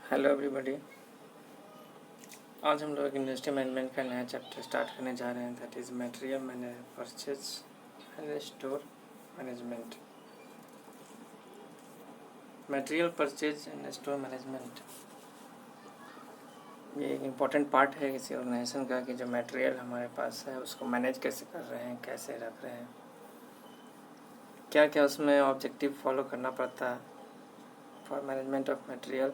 Hello everybody. आज हम लोग इंडस्ट्री मैनेजमेंट का नया चैप्टर स्टार्ट करने जा रहे हैं, that is material purchase and store management. Material purchase and store management ये एक इम्पॉर्टेंट पार्ट है किसी ऑर्गेनाइजेशन का कि जो मटेरियल हमारे पास है उसको मैनेज कैसे कर रहे हैं, कैसे रख रहे हैं, क्या क्या उसमें ऑब्जेक्टिव फॉलो करना पड़ता है फॉर मैनेजमेंट ऑफ मटेरियल।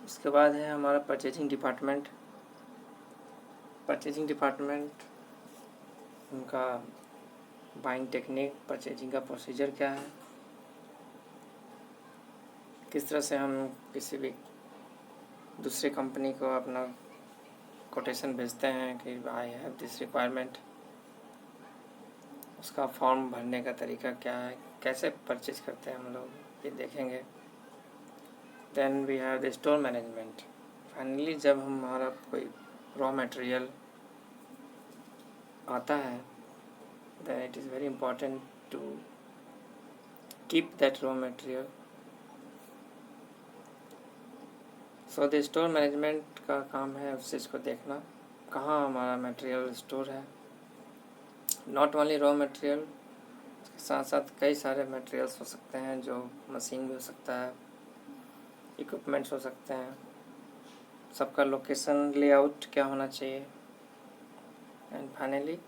उसके बाद है हमारा परचेजिंग डिपार्टमेंट। उनका बाइंग टेक्निक, परचेजिंग का प्रोसीजर क्या है, किस तरह से हम किसी भी दूसरी कंपनी को अपना कोटेशन भेजते हैं कि आई हैव दिस रिक्वायरमेंट, उसका फॉर्म भरने का तरीका क्या है, कैसे परचेज करते हैं हम लोग, ये देखेंगे। Then we have the store management. Finally जब हमारा कोई रॉ मटेरियल आता है then it is very important to keep that raw material. So the store management का काम है उस चीज़ को देखना कहाँ हमारा मटेरियल स्टोर है। नॉट ओनली रॉ मटेरियल, उसके साथ साथ कई सारे मटेरियल्स हो सकते हैं, जो मशीन भी हो सकता है, इक्विपमेंट्स हो सकते हैं, सबका लोकेशन लेआउट क्या होना चाहिए। एंड फाइनली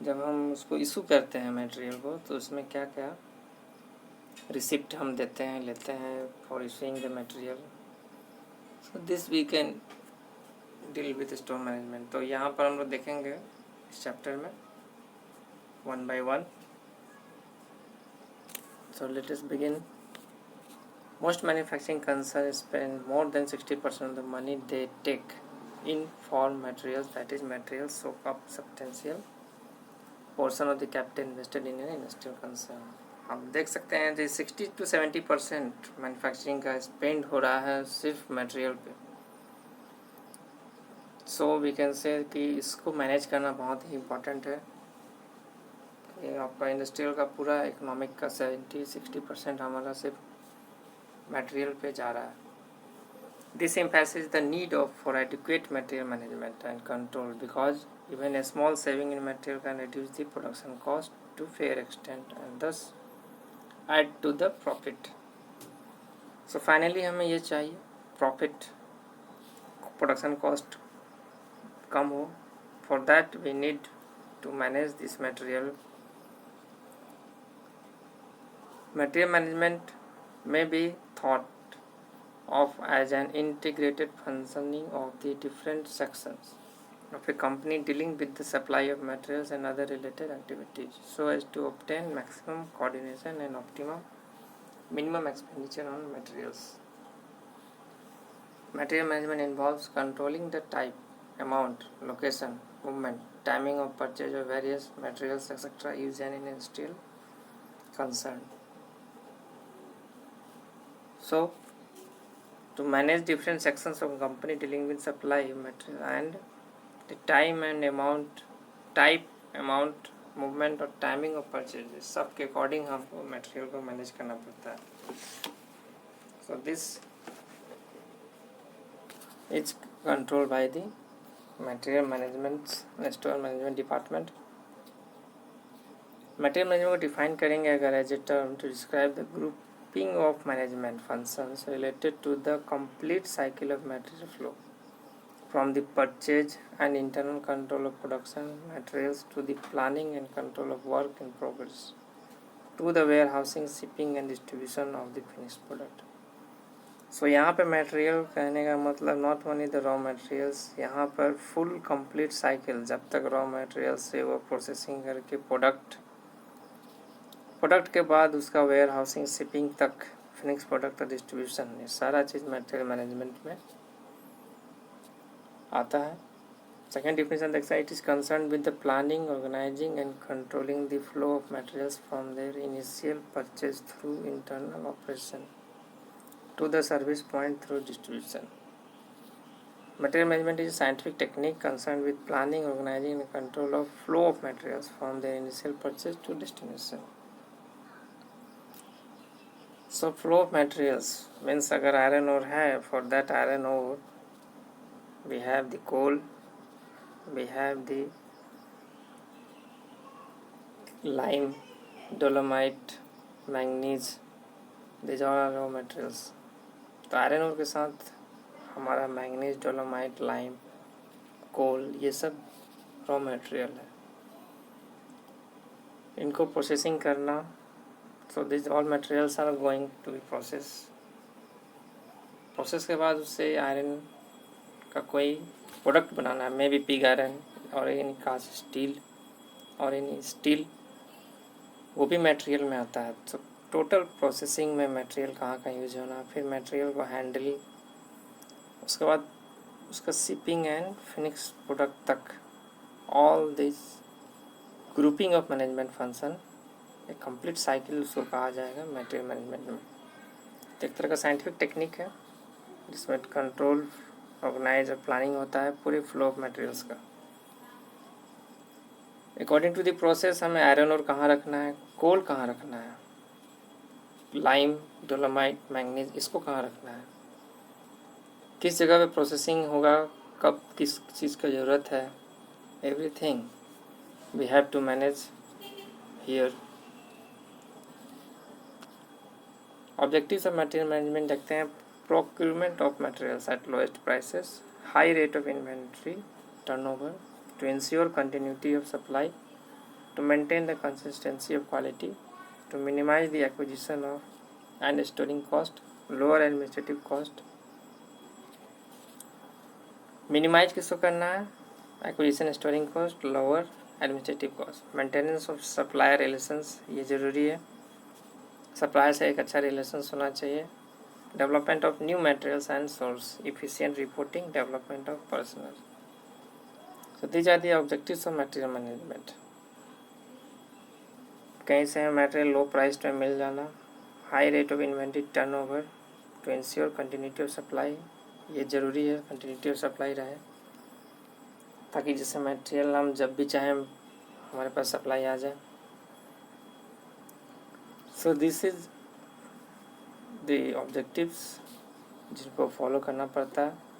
जब हम उसको इशू करते हैं मटेरियल को तो उसमें क्या क्या रिसिप्ट हम देते हैं, लेते हैं for issuing the material. So this we can deal with store management. तो यहाँ पर हम लोग देखेंगे इस चैप्टर में one by one. So let us begin. Most manufacturing concerns spend more than 60% of the money they take in for materials, that is materials soak up substantial portion of the capital invested in an industrial concern। आप देख सकते हैं कि 60 to 70% manufacturing का spend हो रहा है सिर्फ मटेरियल पे। सो वी कैन से कि इसको मैनेज करना बहुत ही इम्पोर्टेंट है। ये आपका इंडस्ट्रियल का पूरा इकोनॉमिक का 70-60% हमारा सिर्फ मटेरियल पे जा रहा है। This emphasizes the need for adequate material management and control, because even a small saving in material can reduce the production cost to fair extent and thus add to the profit. So finally हमें ये चाहिए profit, production cost कम हो। For that we need to manage this material. Material management may be thought of as an integrated functioning of the different sections of a company dealing with the supply of materials and other related activities so as to obtain maximum coordination and minimum expenditure on materials. Material management involves controlling the type, amount, location, movement, timing of purchase of various materials etc. used in industrial concern. So to manage different sections of company dealing with supply material and the time and amount, type, amount, movement और timing of purchase, सब के according हमको material को manage करना पड़ता है। So this is control by the material management store management department. Material management को define करेंगे अगर as a term to describe the grouping of management functions related to the complete cycle of material flow from the purchase and internal control of production materials to the planning and control of work in progress to the warehousing, shipping and distribution of the finished product. So यहाँ पे material कहने का मतलब not only the raw materials, यहाँ पर full complete cycle, जब तक raw material से वो प्रोसेसिंग करके प्रोडक्ट के बाद उसका वेयर हाउसिंग, शिपिंग तक, फिनिश प्रोडक्ट और डिस्ट्रीब्यूशन, ये सारा चीज़ मटेरियल मैनेजमेंट में आता है। सेकेंड डिफिनेशन देखते हैं, it is concern with the planning, organizing and controlling the flow of materials from their initial purchase through internal operation to the service point through distribution. Material management is scientific technique concern with planning, organizing and control of flow of materials from their initial purchase to destination. So flow of materials means अगर iron ore है, for that iron ore we have the coal, we have the lime, dolomite, manganese, these all are raw materials. तो iron ore के साथ हमारा manganese, dolomite, lime, कोल, ये सब raw material है. इनको प्रोसेसिंग करना, so this all materials are going to be process के बाद उससे आयरन का कोई प्रोडक्ट बनाना है, मे बी पिग आयरन और एनी कास्ट स्टील और एनी स्टील, वो भी मटेरियल में आता है. तो टोटल प्रोसेसिंग में मटेरियल कहाँ का यूज होना, फिर मटेरियल को हैंडल, उसके बाद उसका शिपिंग एंड फिनिश प्रोडक्ट तक, all this grouping of management function, एक कंप्लीट साइकिल उसको कहा जाएगा मटेरियल मैनेजमेंट में. तो एक तरह का साइंटिफिक टेक्निक है जिसमें कंट्रोल, ऑर्गेनाइज और प्लानिंग होता है पूरे फ्लो ऑफ मटेरियल्स का. अकॉर्डिंग टू द प्रोसेस हमें आयरन और कहाँ रखना है, कोल कहाँ रखना है, लाइम, डोलोमाइट, मैंगनीज, इसको कहाँ रखना है, किस जगह पे प्रोसेसिंग होगा, कब किस चीज़ का ज़रूरत है, everything we have to manage here. Objectives of material management देखते हैं. Procurement of materials at lowest prices, high rate of inventory turnover to ensure continuity of supply, to maintain the consistency of quality, to minimize the acquisition of and storing cost, lower administrative cost. Minimize किसको करना है, acquisition, storing cost, lower administrative cost. Maintenance of supplier relations, ये ज़रूरी है, supplier से एक अच्छा relations होना चाहिए. Development of new materials and source, efficient reporting, development of personal. So these are the objectives of material management. कहीं से मटेरियल लो प्राइस में मिल जाना, high rate of inventory turnover to ensure continuity of supply, ये ज़रूरी है continuity of supply रहे, ताकि जिससे मटेरियल हम जब भी चाहें हमारे पास सप्लाई आ जाए. So this is the objectives जिनको फॉलो करना पड़ता है.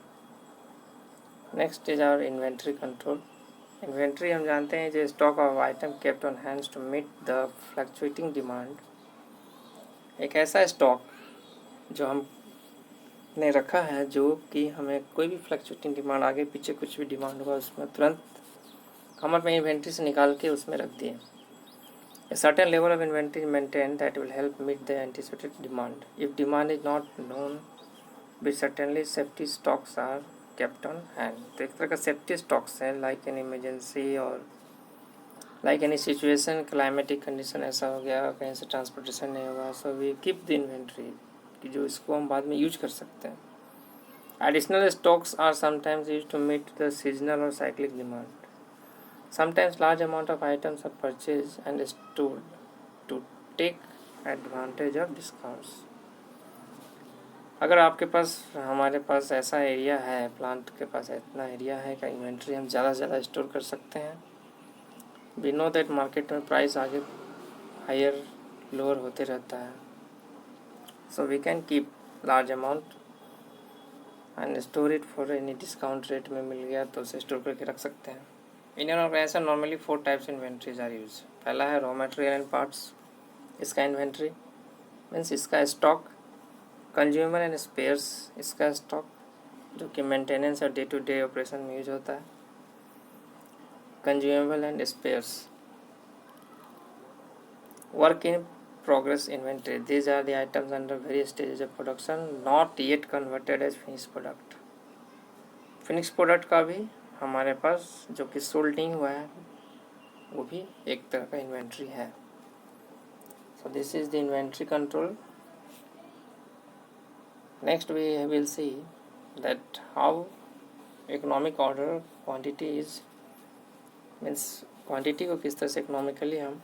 Next is our inventory control. Inventory हम जानते हैं जो stock of item kept on hands to meet the fluctuating demand. एक ऐसा स्टॉक जो हमने रखा है जो कि हमें कोई भी फ्लक्चुएटिंग डिमांड, आगे पीछे कुछ भी डिमांड होगा उसमें तुरंत हम अपने इन्वेंट्री से निकाल के उसमें रख दिए. A certain level of inventory is maintained that will help meet the anticipated demand. If demand is not known, but certainly safety stocks are kept on hand. तो एक तरह का सेफ्टी स्टॉक्स हैं, लाइक एन इमरजेंसी और like any situation, climatic condition ऐसा हो गया, कहीं से ट्रांसपोर्टेशन नहीं होगा, so we keep the inventory कि जो इसको हम बाद में यूज कर सकते हैं. Additional stocks are sometimes use to meet the seasonal और cyclic demand. Sometimes large amount of items are purchased and stored to take advantage of discounts. अगर आपके पास, हमारे पास ऐसा एरिया है, प्लांट के पास इतना एरिया है कि इन्वेंट्री हम ज़्यादा से ज़्यादा स्टोर कर सकते हैं. वी नो दैट मार्केट में प्राइस आगे हायर लोअर होते रहता है, so we can keep large amount and store it for any discount rate में मिल गया तो उसे स्टोर करके रख सकते हैं. In organization normally 4 types inventories are use. पहला है रॉ मटेरियल एंड पार्ट्स. इसका इन्वेंट्री मीन्स इसका स्टॉक. कंज्यूमर एंड स्पेयर्स, इसका स्टॉक जो कि मेंटेनेंस और डे टू डे ऑपरेशन में यूज होता है. Consumable and spares. Work in progress inventory, these are the items under various stages of production not yet converted as finish product. Finish product का भी हमारे पास जो कि सोल्ड नहीं हुआ है वो भी एक तरह का इन्वेंट्री है. So this is the inventory control. Next we will see that how economic order quantity is means quantity को किस तरह से इकोनॉमिकली हम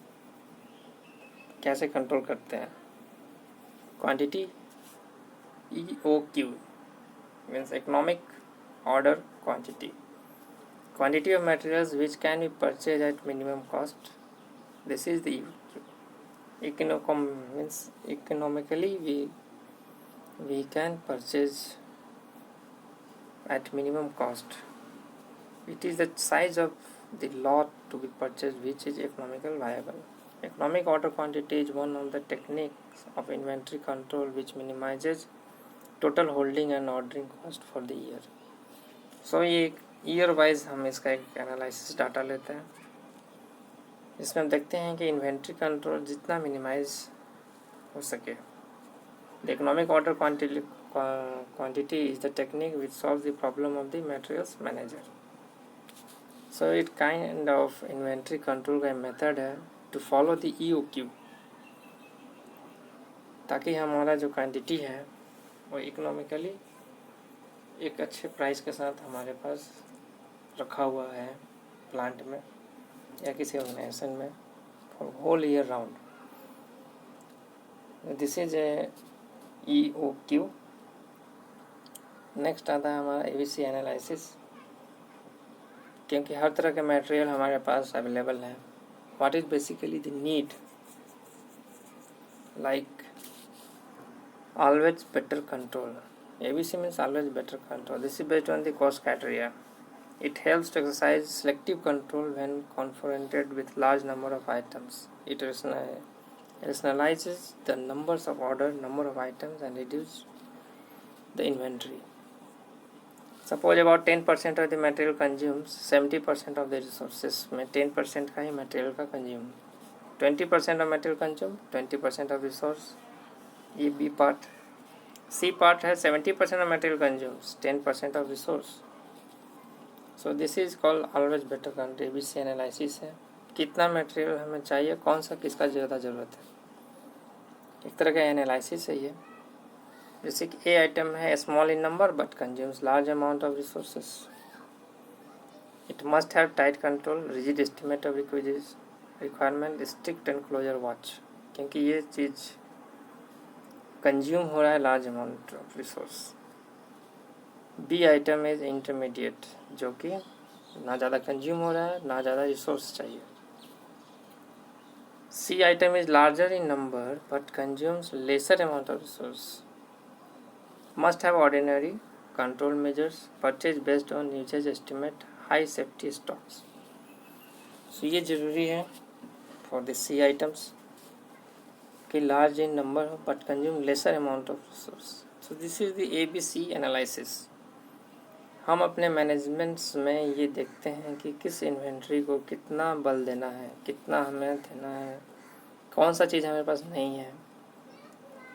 कैसे कंट्रोल करते हैं. Quantity EOQ means economic order quantity. Quantity of materials which can be purchased at minimum cost. This is the means economically we can purchase at minimum cost. It is the size of the lot to be purchased which is economical viable. Economic order quantity is one of the techniques of inventory control which minimizes total holding and ordering cost for the year. So ये year wise हम इसका एक analysis data लेते हैं, इसमें हम देखते हैं कि इन्वेंट्री कंट्रोल जितना मिनिमाइज हो सके. The economic order quantity is the technique which solves the problem of the materials manager. So it kind of inventory control का मेथड है to follow the EOQ, ताकि हमारा जो क्वांटिटी है वो इकोनॉमिकली एक अच्छे प्राइस के साथ हमारे पास रखा हुआ है प्लांट में या किसी ऑर्गेनाइजेशन में for whole year round. This is EOQ. Next आता है हमारा ABC एनालिसिस, क्योंकि हर तरह के मटेरियल हमारे पास अवेलेबल है. What is basically the need, like always better control. ABC means always better control. This is based on the cost criteria. It helps to exercise selective control when confronted with large number of items. It rationalizes the number of items and reduce the inventory. Suppose about 10% of the material consumes 70% of the resources. में 10% का ही material का consume, 20% of material consume 20% of resource. ये B part. C part है 70% of material consumes 10% of resource. So this is called always better control. ABC analysis है, कितना material हमें चाहिए, कौन सा किसका ज़्यादा ज़रूरत है. एक तरह का एनालिसिस है ये. जैसे कि A आइटम है small in number but consumes large amount of resources. It must have tight control, rigid estimate of requirement, strict and closer watch, क्योंकि ये चीज़ कंज्यूम हो रहा है large amount of resource. B item is intermediate, जो कि ना ज़्यादा कंज्यूम हो रहा है ना ज़्यादा रिसोर्स चाहिए. C item is larger in number but consumes lesser amount of resource. Must have ordinary control measures, purchase based on usage estimate, high safety stocks. So ये ज़रूरी है फॉर द C आइटम्स कि large in number हो but consume lesser amount of resource. So this is the ABC analysis. हम अपने managements में ये देखते हैं कि किस इन्वेंट्री को कितना बल देना है, कितना हमें देना है, कौन सा चीज़ हमारे पास नहीं है,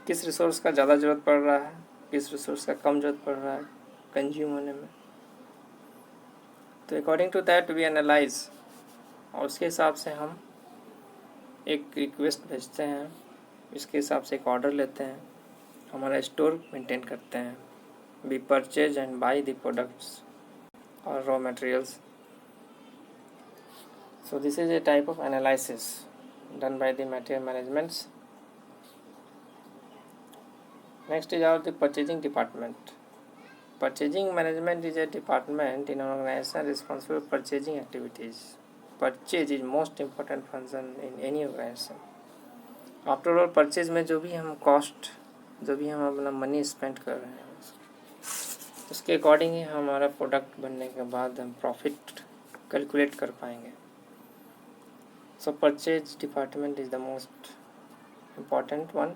किस रिसोर्स का ज़्यादा ज़रूरत पड़ रहा है, किस रिसोर्स का कम ज़रूरत पड़ रहा है कंज्यूम होने में. तो according to that we analyse, और उसके हिसाब से हम एक रिक्वेस्ट भेजते हैं, इसके हिसाब से एक ऑर्डर लेते हैं, हमारा स्टोर मेंटेन करते हैं. We purchase and buy the products or raw materials. So this is a type of analysis done by the material managements. Next is our the purchasing department. Purchasing management is a department in an organization responsible for purchasing activities. Purchase is most important function in any organization. After all, purchase में जो भी हम cost, जो भी हम अपना money spend कर रहे हैं, उसके अकॉर्डिंग ही हमारा प्रोडक्ट बनने के बाद हम प्रॉफिट कैलकुलेट कर पाएंगे. So purchase department is the most important one.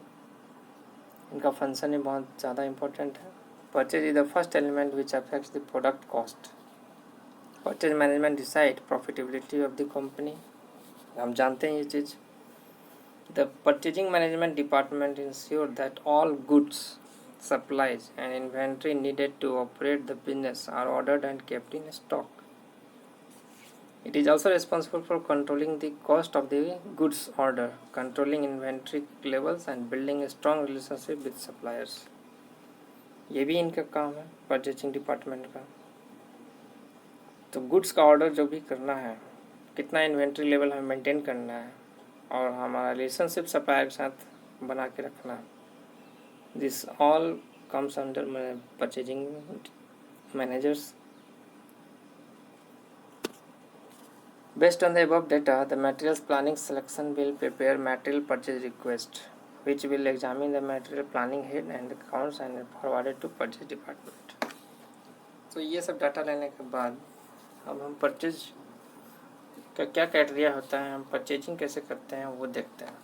इनका फंक्शन ही बहुत ज़्यादा इम्पोर्टेंट है. Purchase is the first element which affects the product cost. Purchase management decide profitability of the company. हम जानते हैं ये चीज़. The purchasing management department ensure that all goods, supplies and inventory needed to operate the business are ordered and kept in stock. It is also responsible for controlling the cost of the goods order, controlling inventory levels and building a strong relationship with suppliers. ये भी इनका काम है purchasing department का. तो goods का order जो भी करना है, कितना इन्वेंट्री लेवल हमें मेंटेन करना है और हमारा रिलेशनशिप सप्लायर के साथ बना के रखना है. This all comes under purchasing managers. Based on the above data, the materials planning selection will prepare material purchase request, which will examine the material planning head and accounts and forwarded to purchase department. तो ये सब data लेने के बाद अब हम purchase का क्या क्राइटेरिया होता है, हम परचेजिंग कैसे करते हैं वो देखते हैं.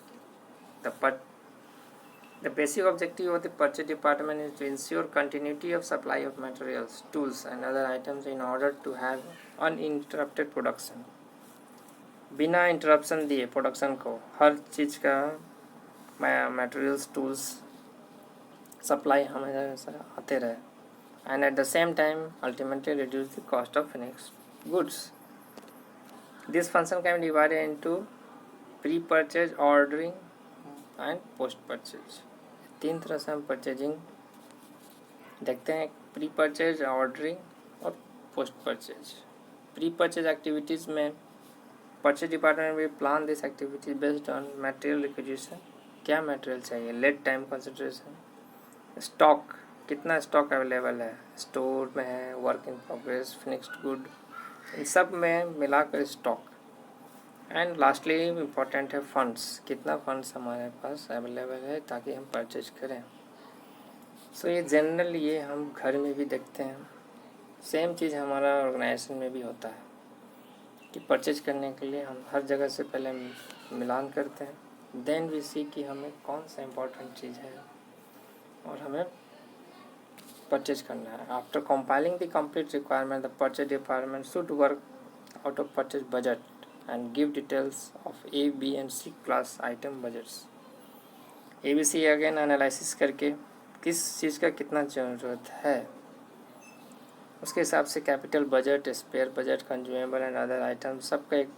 The basic objective of the purchase department is to ensure continuity of supply of materials, tools and other items in order to have uninterrupted production. बिना इंटरप्शन दिए प्रोडक्शन को हर चीज़ का मटेरियल्स टूल्स सप्लाई हमेशा आते रहे, and at the same time ultimately reduce the cost of finished goods. This function can be divided into pre purchase, ordering and post purchase. 3 तरह से हम परचेजिंग देखते हैं, प्री परचेज, ऑर्डरिंग और post purchase. Pre purchase activities में purchase department will plan this activity based on material requisition, क्या material चाहिए, lead time consideration, stock, कितना स्टॉक अवेलेबल है, स्टोर में है, work in progress, finished good, इन सब में मिलाकर स्टॉक. एंड लास्टली इम्पोर्टेंट है फंड्स, कितना फंड्स हमारे पास अवेलेबल है ताकि हम परचेज करें. सो ये जनरल ये हम घर में भी देखते हैं. सेम चीज़ हमारा ऑर्गेनाइजेशन में भी होता है कि परचेज करने के लिए हम हर जगह से पहले मिलान करते हैं, देन वी सी कि हमें कौन सा इम्पोर्टेंट चीज़ है और हमें परचेज करना है. After compiling the complete requirement, the purchase department should work out of purchase budget and give details of A, B and C class item budgets. ABC again analysis करके किस चीज़ का कितना ज़रूरत है, उसके हिसाब से capital budget, spare budget, consumable and other item सबका एक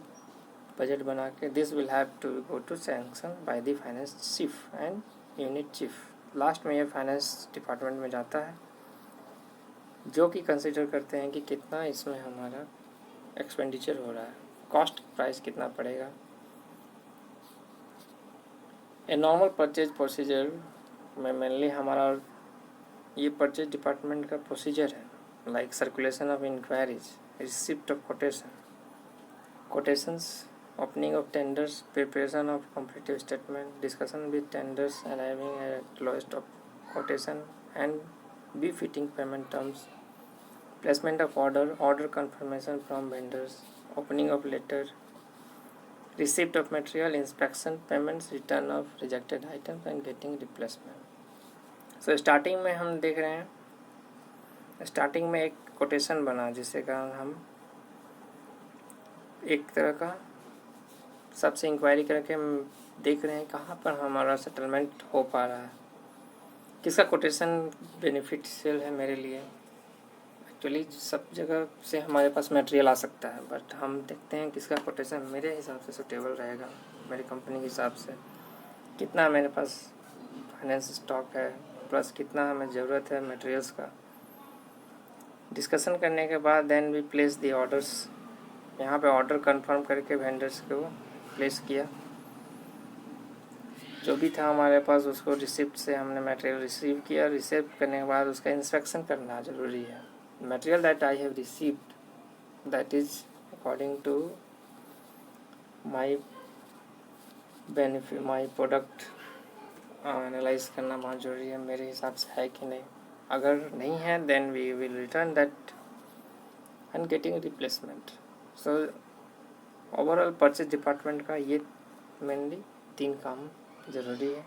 बजट बना के this will have to go to sanction by the finance chief and unit chief. Last में ये फाइनेंस डिपार्टमेंट में जाता है जो कि कंसिडर करते हैं कि कितना इसमें हमारा एक्सपेंडिचर हो रहा है, कॉस्ट प्राइस कितना पड़ेगा. ए नॉर्मल परचेज प्रोसीजर में मेनली हमारा ये परचेज डिपार्टमेंट का प्रोसीजर है, like circulation of inquiries, receipt of quotations, opening of tenders, preparation of competitive statement, discussion with tenders, arriving at lowest of quotation and be fitting payment terms, placement of order confirmation from vendors, opening of letter, receipt of material, inspection, payments, return of rejected items and getting replacement. So starting में हम देख रहे हैं, starting में एक quotation बना जिससे कारण हम एक तरह का सबसे इंक्वायरी करके हम देख रहे हैं कहाँ पर हमारा सेटलमेंट हो पा रहा है, किसका कोटेशन बेनिफिशियल है मेरे लिए. एक्चुअली सब जगह से हमारे पास मटेरियल आ सकता है, बट हम देखते हैं किसका कोटेशन मेरे हिसाब से सूटेबल रहेगा, मेरी कंपनी के हिसाब से कितना मेरे पास फाइनेंस स्टॉक है, प्लस कितना हमें ज़रूरत है मटेरियल्स का. डिस्कशन करने के बाद then we place the orders. यहाँ पे ऑर्डर कंफर्म करके वेंडर्स को प्लेस किया, जो भी था हमारे पास उसको रिसिप्ट से हमने मटेरियल रिसीव किया. रिसीव करने के बाद उसका इंस्पेक्शन करना ज़रूरी है. Material that I have received, that is according to my benefit, my product analyse करना बहुत ज़रूरी है मेरे हिसाब से है कि नहीं. अगर नहीं है then we will return that and getting replacement. So overall purchase department का ये मेनली 3 काम ज़रूरी है.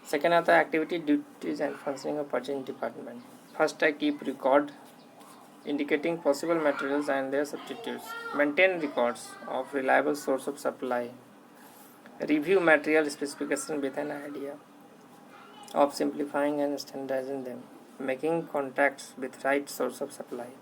सेकेंड आता है activity, duties and functioning of purchasing department. First है keep record indicating possible materials and their substitutes, maintain records of reliable source of supply, review material specification with an idea of simplifying and standardizing them, making contacts with right source of supply,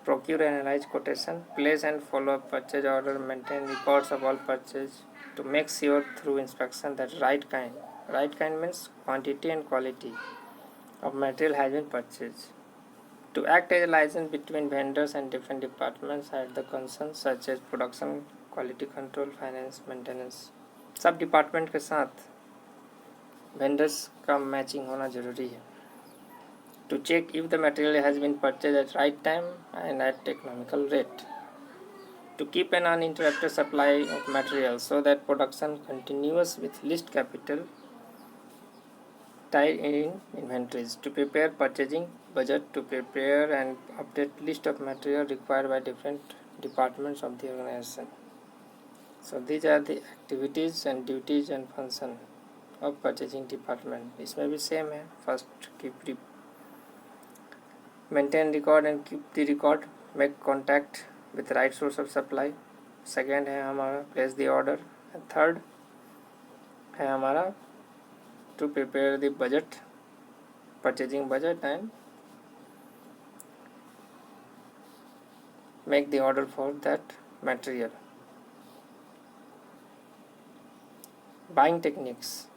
procure and analyze quotation, place and follow up purchase order, maintain records of all purchase to make sure through inspection that right kind means quantity and quality of material has been purchased, to act as a liaison between vendors and different departments at the concerns such as production, quality control, finance, maintenance. सब department के साथ vendors का matching होना ज़रूरी है. to check if the material has been purchased at right time and at economical rate, to keep an uninterrupted supply of material so that production continues with least capital tied in inventories, to prepare purchasing budget, to prepare and update list of material required by different departments of the organization. So these are the activities and duties and function of purchasing department. इसमें भी same है. First keep maintain record and keep the record, make contact with right source of supply. Second है हमारा place the order. Third है हमारा to prepare the budget, purchasing budget, and make the order for that material. Buying techniques.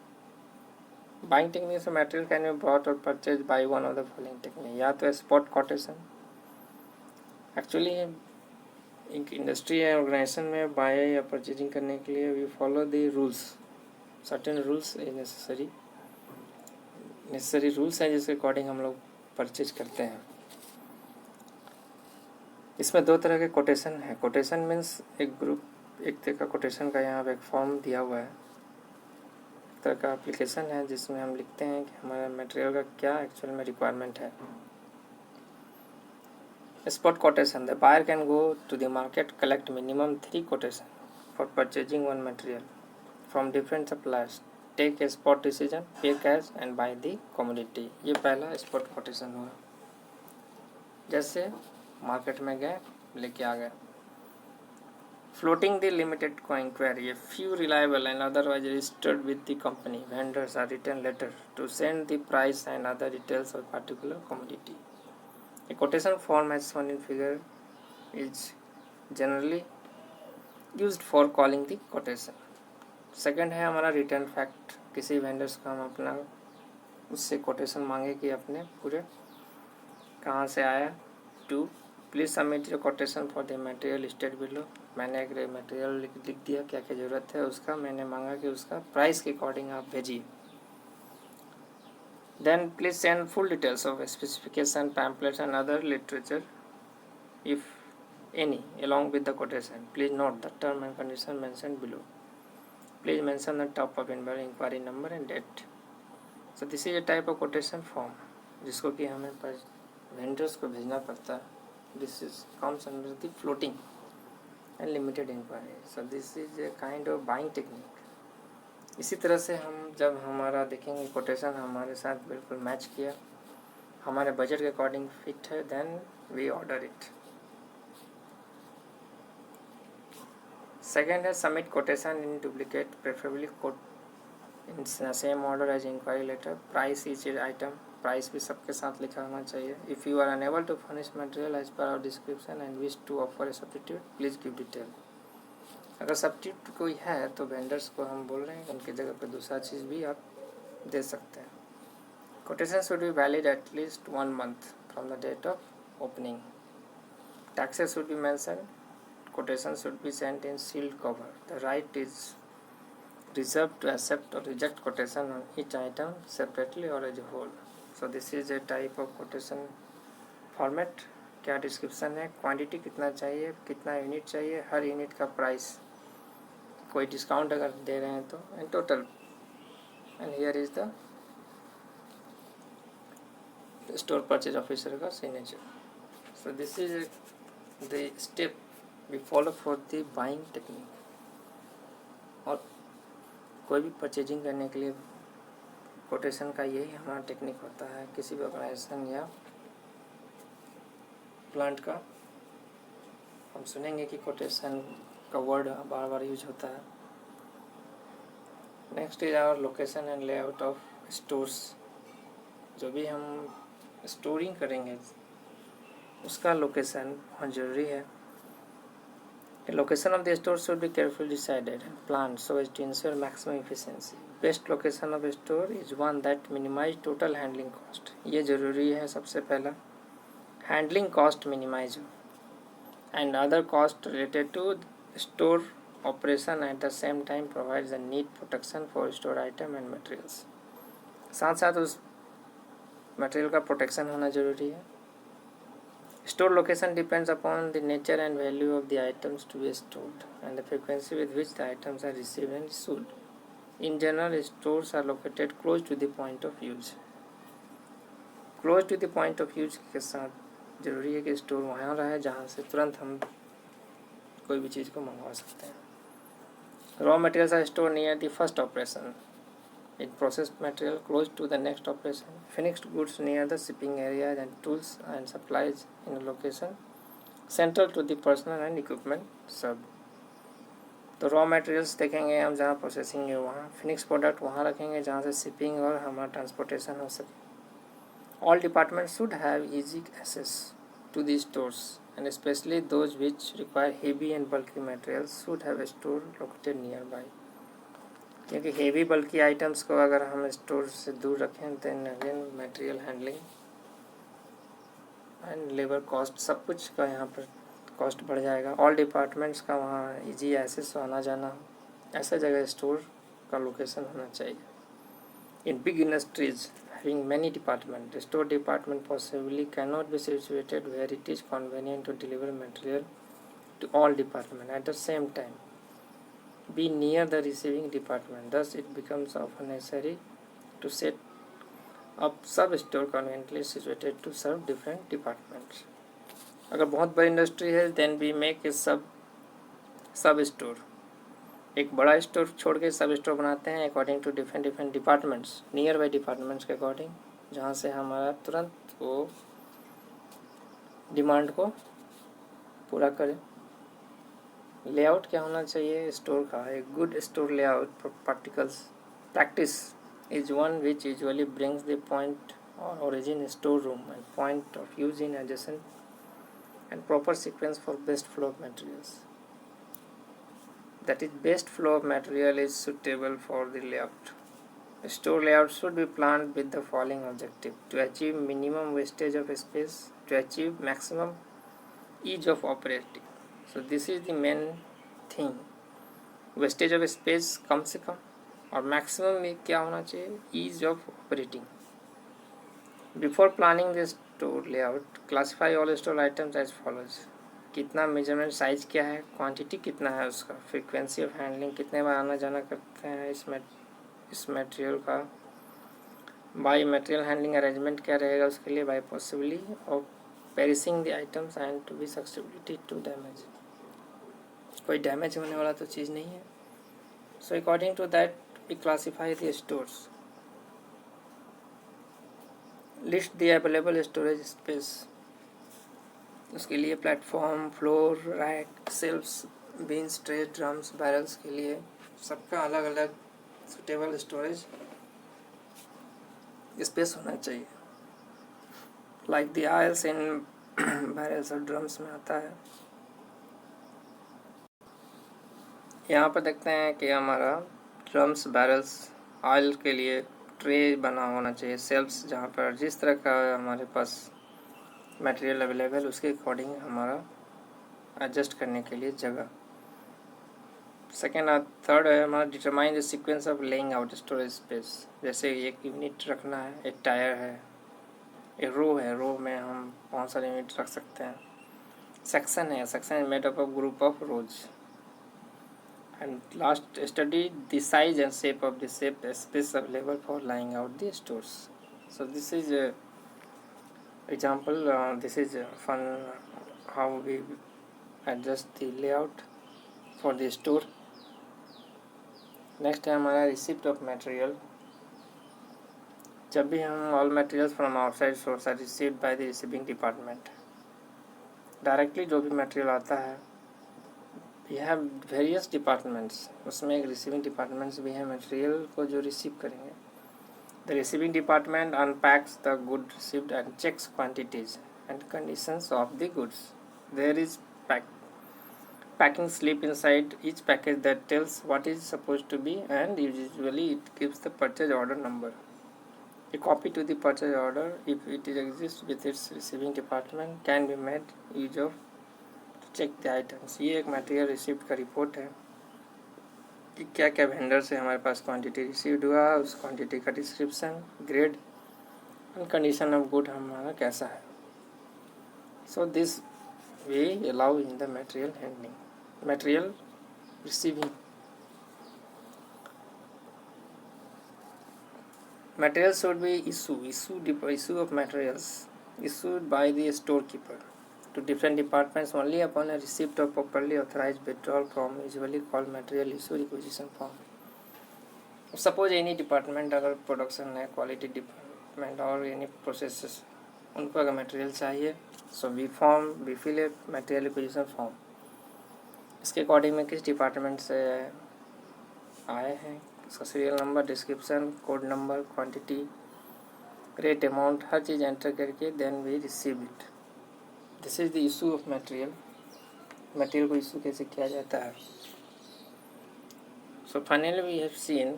Buying techniques of material can be bought or purchased by one of the following techniques. या तो spot quotation. Actually एक industry या organization में buy या purchasing करने के लिए we follow the rules. Certain rules is necessary rules हैं जिसके अकॉर्डिंग हम लोग परचेज करते हैं. इसमें दो तरह के कोटेशन है. कोटेशन मीन्स एक ग्रुप एक तरह का कोटेशन का यहाँ पे एक फॉर्म दिया हुआ है, एक तरह का एप्लीकेशन है जिसमें हम लिखते हैं कि हमारा मटेरियल का क्या एक्चुअल में रिक्वायरमेंट है. Spot quotation. The buyer can go to the market, collect minimum 3 quotation for purchasing one material from different suppliers, take a spot decision, pay cash and buy the commodity. ये पहला spot quotation हुआ. जैसे market में गए लेके आ गए. Floating the limited inquiry. A few reliable and otherwise registered with the company vendors are written letter to send the price and other details of particular commodity. A quotation form as shown in figure is generally used for calling the quotation. Second है हमारा return fact. किसी vendors का हम अपना उससे quotation मांगे कि अपने पूरे कहाँ से आया. To please submit your quotation for the material listed below. मैंने एक मटेरियल लिख दिया क्या क्या ज़रूरत है उसका. मैंने मांगा कि उसका प्राइस के अकॉर्डिंग आप भेजिए. Then please send full details of specification, pamphlets and other literature if any along with the quotation. Please note the term and condition mentioned below. Please mention the top of inquiry number and date. So this is a type of quotation form जिसको कि हमें vendors को भेजना पड़ता है. This is comes under the floating and limited inquiry. So this is a kind of buying technique. इसी तरह से हम जब हमारा देखेंगे कोटेशन हमारे साथ बिल्कुल मैच किया, हमारे बजट के अकॉर्डिंग फिट है, then we order it. Second है submit quotation in duplicate, preferably quote in same order as inquiry letter. Price each item, price भी सबके साथ लिखा होना चाहिए. If you are unable to furnish material as per our description and wish to offer a substitute please give detail. अगर substitute कोई है तो वेंडर्स को हम बोल रहे हैं उनकी जगह पे दूसरा चीज़ भी आप दे सकते हैं. Quotation should be valid at least 1 month from the date of opening. Taxes should be mention. Quotation should be sent in sealed cover. The right is reserve to accept or reject quotation on each item separately or as a whole. So this is a type of quotation format. क्या description है, quantity कितना चाहिए, कितना unit चाहिए, हर unit का price, कोई discount अगर दे रहे हैं तो, and total. And here is the store purchase officer का signature. So this is the step we follow for the buying technique. और कोई भी परचेजिंग करने के लिए कोटेशन का यही हमारा टेक्निक होता है. किसी भी ऑर्गेनाइजेशन या प्लांट का हम सुनेंगे कि कोटेशन का वर्ड बार बार यूज होता है. Next is our location and layout of stores. जो भी हम स्टोरिंग करेंगे उसका लोकेशन बहुत ज़रूरी है. Location of the store should be carefully decided and plan so as to ensure maximum efficiency. Best location of store is one that minimize total handling cost. ये ज़रूरी है. सबसे पहला हैंडलिंग कॉस्ट मिनिमाइज हो and other cost related to store operation at the same time provides the need protection for store item and materials. साथ साथ उस material का प्रोटेक्शन होना ज़रूरी है। Store location depends upon the nature and value of the items to be stored and the frequency with which the items are received and issued. In general stores are located close to the point of use. Close to the point of use के साथ ज़रूरी है कि store वहाँ रहे जहाँ से तुरंत हम कोई भी चीज़ को मंगवा सकते हैं। Raw materials are store near the first operation. In processed material close to the next operation. Finished goods near the shipping area and tools and supplies in a location central to the personnel and equipment served. तो raw materials देखेंगे हम जहाँ processing है वहाँ, Phoenix product वहाँ रखेंगे जहाँ से शिपिंग और हमारा ट्रांसपोर्टेशन हो सके। All department should have easy access to the stores and specially those which require heavy and bulky materials should have store located nearby. क्योंकि हेवी बल्कि आइटम्स को अगर हम स्टोर से दूर रखें then again material handling and labour cost सब कुछ का यहाँ पर कॉस्ट बढ़ जाएगा। ऑल डिपार्टमेंट्स का वहाँ इजी एक्सेस आना जाना, ऐसा जगह स्टोर का लोकेशन होना चाहिए। In big industries having many department, store department possibly can not be situated where it is convenient to deliver material to all department at the same time be near the receiving department. Thus it becomes often necessary to set up sub store conveniently situated to serve different departments. अगर बहुत बड़ी industry है then we make a sub store, एक बड़ा store छोड़ के sub store बनाते हैं according to different departments, nearby departments के अकॉर्डिंग, जहाँ से हमारा तुरंत वो डिमांड को पूरा करें। लेआउट क्या होना चाहिए स्टोर का? एक good store layout practice is one which usually brings the point or origin store room and point of use in adjacent and proper sequence for best flow of materials. That is best flow of material is suitable for the layout. Store layout should be planned with the following objective: to achieve minimum wastage of space, to achieve maximum ease of operating. So this is the main thing, wastage of space कम से कम और maximum में क्या होना चाहिए, ease of operating. Before planning the store layout classify all store items as follows: कितना measurement size क्या है, क्वांटिटी कितना है उसका, फ्रीक्वेंसी ऑफ हैंडलिंग कितने बार आना जाना करते हैं इस मटेरियल का, बाई मटेरियल हैंडलिंग अरेंजमेंट क्या रहेगा उसके लिए, by possibly of perishing the items and to be susceptibility to damage. कोई डैमेज होने वाला तो चीज़ नहीं है। So according to that we classify the stores. List the available storage space, उसके लिए platform, floor, rack, shelfs, bins, tray, drums, barrels के लिए सबका अलग अलग सुटेबल स्टोरेज स्पेस होना चाहिए। Like the oils in barrels और ड्रम्स में आता है। यहाँ पर देखते हैं कि हमारा ड्रम्स, बैरल्स, ऑयल के लिए ट्रे बना होना चाहिए, सेल्फ्स जहाँ पर जिस तरह का हमारे पास मटेरियल अवेलेबल उसके अकॉर्डिंग हमारा एडजस्ट करने के लिए जगह। सेकेंड और थर्ड है हमारा determine the sequence of laying out storage space. जैसे एक यूनिट रखना है, एक टायर है, एक रो है, रो में हम बहुत सारे यूनिट रख सकते हैं। सेक्शन है, section made up of group of rose. And last, study the size and shape of the space available for laying out the stores. So this is a example. This is fun how we adjust the layout for the store. Next है हमारा receipt of material. जब भी हम all materials from outside source are received by the receiving department. Directly जो भी material आता है, we have various departments, उसमें एक receiving departments भी है material को जो receive करेंगे। The receiving department unpacks the good received and checks quantities and conditions of the goods. There is packing slip inside each package that tells what is supposed to be, and usually it gives the purchase order number. A copy to the purchase order, if it exists with its receiving department, can be made use of check the items. ये एक material received का report है कि क्या क्या vendor से हमारे पास quantity received हुआ, उस क्वांटिटी का description, grade, and condition of good हमारा कैसा है. So this way allow in the material handling, material receiving. Materials should be issue of materials issued by the storekeeper to different departments only upon a receipt of properly authorized withdrawal from usually called material issue requisition form. Suppose any department अगर production है, quality department और any processes, उनको अगर material चाहिए, so we fill a material requisition form. इसके according में किस department से आए हैं, उसका serial number, description, code number, quantity, rate, amount, हर चीज़ एंटर करके then we receive it. This is the issue of material. Material को इशू कैसे किया जाता है. So finally we have seen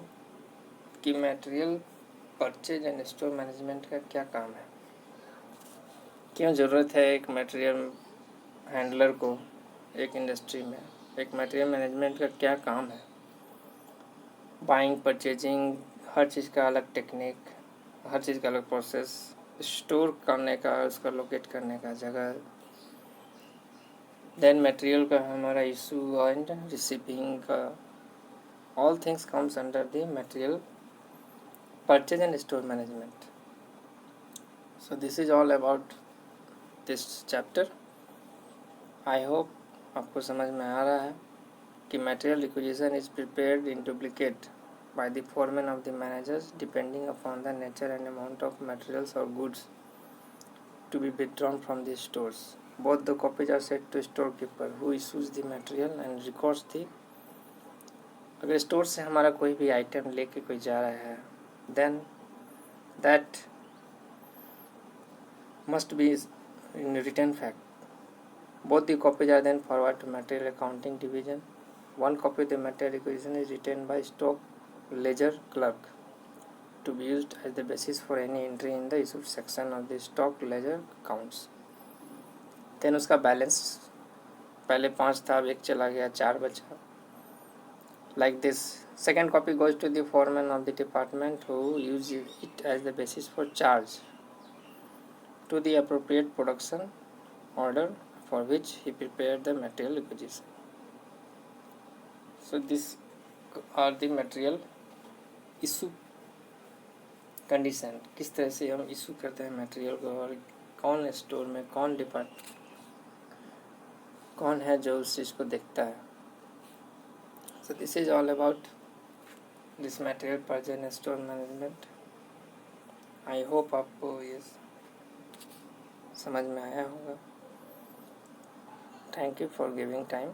कि material purchase and store management का क्या काम है, क्यों ज़रूरत है एक मटेरियल हैंडलर को एक इंडस्ट्री में. एक मटेरियल मैनेजमेंट का क्या काम है. बाइंग, परचेजिंग, हर चीज़ का अलग टेक्निक, हर चीज़ का अलग प्रोसेस, स्टोर करने का, उसका लोकेट करने का जगह, देन मटेरियल का हमारा इशू एंड रिसीविंग का, all things comes under the material purchase and store management. So this is all about this chapter. I hope आपको समझ में आ रहा है कि material requisition is prepared in duplicate by the foreman of the managers depending upon the nature and amount of materials or goods to be withdrawn from the stores. Both the copies are sent to storekeeper who issues the material and records the. अगर store से हमारा कोई भी item लेके कोई जा रहा है, then that must be in written fact. Both the copies are then forwarded to material accounting division. One copy of the material requisition is retained by stock ledger clerk to be used as the basis for any entry in the issued section of the stock ledger accounts. Then उसका balance पहले 5 था, अब 1 चला गया, 4 बचा. Like this, second copy goes to the foreman of the department who uses it as the basis for charge to the appropriate production order for which he prepared the material requisition. So these are the material issue condition. किस तरह से हम issue करते हैं material को, और कौन store में, कौन डिपार्ट, कौन है जो उस चीज़ को देखता है. So this is all about this material purchase and store management. I hope आपको ये समझ में आया होगा. Thank you for giving time.